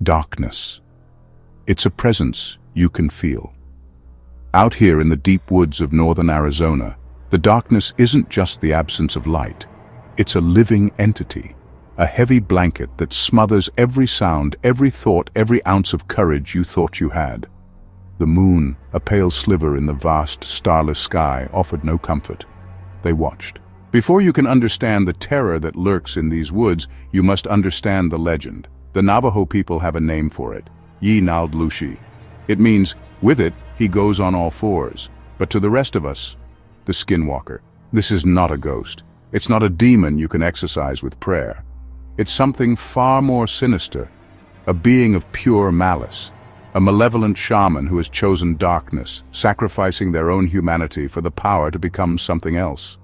Darkness. It's a presence you can feel. Out here in the deep woods of northern Arizona, the darkness isn't just the absence of light. It's a living entity, a heavy blanket that smothers every sound, every thought, every ounce of courage you thought you had. The moon, a pale sliver in the vast, starless sky, offered no comfort. They watched. Before you can understand the terror that lurks in these woods, you must understand the legend. The Navajo people have a name for it, Yi-Nald-Lushi. It means, with it, he goes on all fours. But to the rest of us, the skinwalker, this is not a ghost. It's not a demon you can exorcise with prayer. It's something far more sinister, a being of pure malice, a malevolent shaman who has chosen darkness, sacrificing their own humanity for the power to become something else.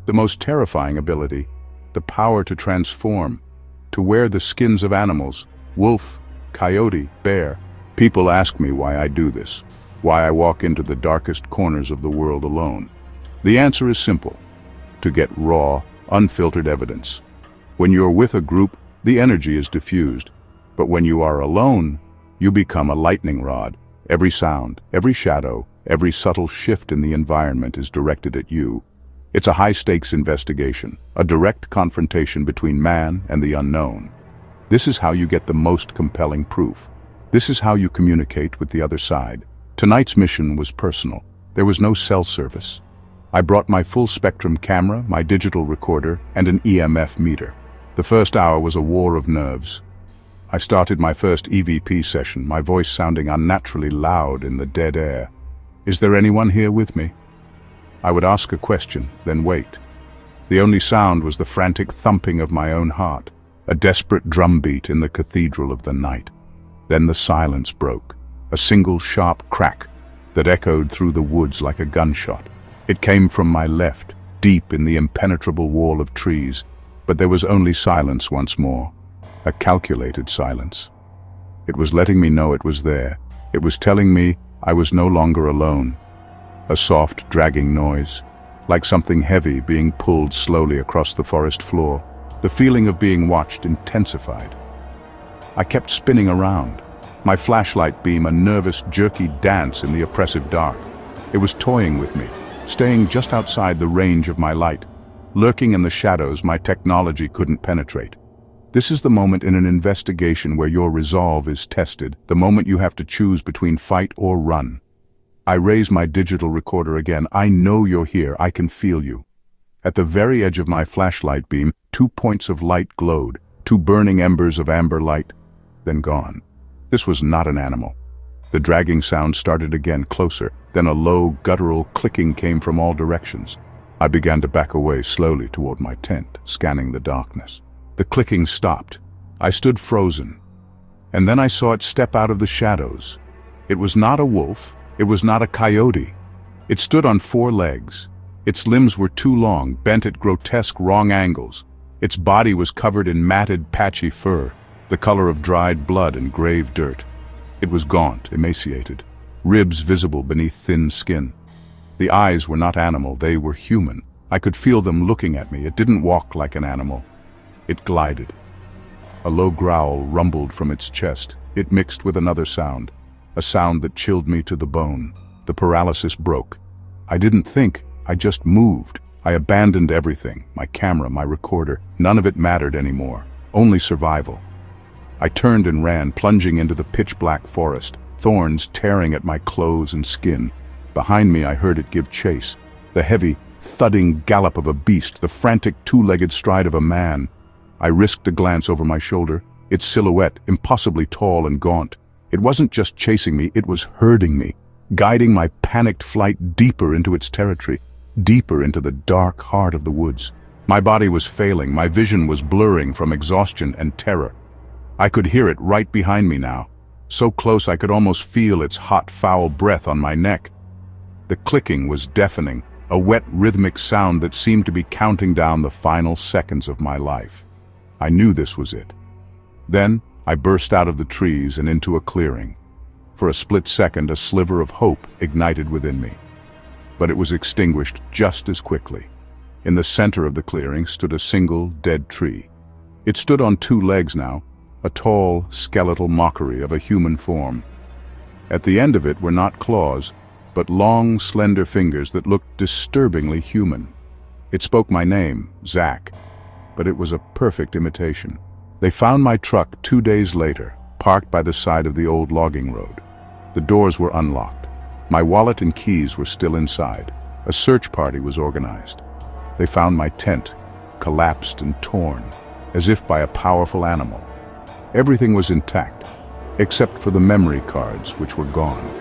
The most terrifying ability, the power to transform, to wear the skins of animals, wolf, coyote, bear. People ask me why I do this, why I walk into the darkest corners of the world alone. The answer is simple: to get raw, unfiltered evidence. When you're with a group, the energy is diffused, but when you are alone, you become a lightning rod. Every sound, every shadow, every subtle shift in the environment is directed at you. It's a high-stakes investigation, a direct confrontation between man and the unknown. This is how you get the most compelling proof. This is how you communicate with the other side. Tonight's mission was personal. There was no cell service. I brought my full-spectrum camera, my digital recorder, and an EMF meter. The first hour was a war of nerves. I started my first EVP session, my voice sounding unnaturally loud in the dead air. Is there anyone here with me? I would ask a question, then wait. The only sound was the frantic thumping of my own heart, a desperate drumbeat in the cathedral of the night. Then the silence broke, a single sharp crack that echoed through the woods like a gunshot. It came from my left, deep in the impenetrable wall of trees, but there was only silence once more, a calculated silence. It was letting me know it was there. It was telling me I was no longer alone. A soft, dragging noise, like something heavy being pulled slowly across the forest floor. The feeling of being watched intensified. I kept spinning around, my flashlight beam a nervous, jerky dance in the oppressive dark. It was toying with me, staying just outside the range of my light, lurking in the shadows my technology couldn't penetrate. This is the moment in an investigation where your resolve is tested, the moment you have to choose between fight or run. I raise my digital recorder again. I know you're here. I can feel you. At the very edge of my flashlight beam, 2 points of light glowed, 2 burning embers of amber light, then gone. This was not an animal. The dragging sound started again, closer. Then a low, guttural clicking came from all directions. I began to back away slowly toward my tent, scanning the darkness. The clicking stopped. I stood frozen. And then I saw it step out of the shadows. It was not a wolf. It was not a coyote. It stood on 4 legs. Its limbs were too long, bent at grotesque wrong angles. Its body was covered in matted, patchy fur, the color of dried blood and grave dirt. It was gaunt, emaciated, ribs visible beneath thin skin. The eyes were not animal, they were human. I could feel them looking at me. It didn't walk like an animal. It glided. A low growl rumbled from its chest. It mixed with another sound, a sound that chilled me to the bone. The paralysis broke. I didn't think, I just moved. I abandoned everything, my camera, my recorder. None of it mattered anymore, only survival. I turned and ran, plunging into the pitch-black forest, thorns tearing at my clothes and skin. Behind me I heard it give chase, the heavy, thudding gallop of a beast, the frantic 2-legged stride of a man. I risked a glance over my shoulder, its silhouette, impossibly tall and gaunt. It wasn't just chasing me, it was herding me, guiding my panicked flight deeper into its territory, deeper into the dark heart of the woods. My body was failing, my vision was blurring from exhaustion and terror. I could hear it right behind me now, so close I could almost feel its hot, foul breath on my neck. The clicking was deafening, a wet, rhythmic sound that seemed to be counting down the final seconds of my life. I knew this was it. Then, I burst out of the trees and into a clearing. For a split second, a sliver of hope ignited within me. But it was extinguished just as quickly. In the center of the clearing stood a single, dead tree. It stood on 2 legs now, a tall, skeletal mockery of a human form. At the end of it were not claws, but long, slender fingers that looked disturbingly human. It spoke my name, Zach, but it was a perfect imitation. They found my truck 2 days later, parked by the side of the old logging road. The doors were unlocked. My wallet and keys were still inside. A search party was organized. They found my tent, collapsed and torn, as if by a powerful animal. Everything was intact, except for the memory cards, which were gone.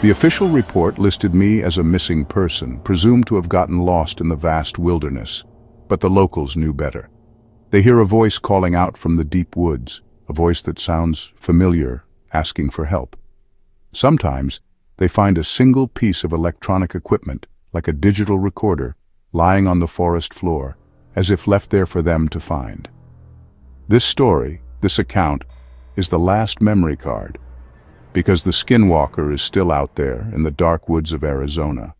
The official report listed me as a missing person, presumed to have gotten lost in the vast wilderness. But the locals knew better. They hear a voice calling out from the deep woods, a voice that sounds familiar, asking for help. Sometimes, they find a single piece of electronic equipment, like a digital recorder, lying on the forest floor, as if left there for them to find. This story, this account, is the last memory card, because the Skinwalker is still out there in the dark woods of Arizona.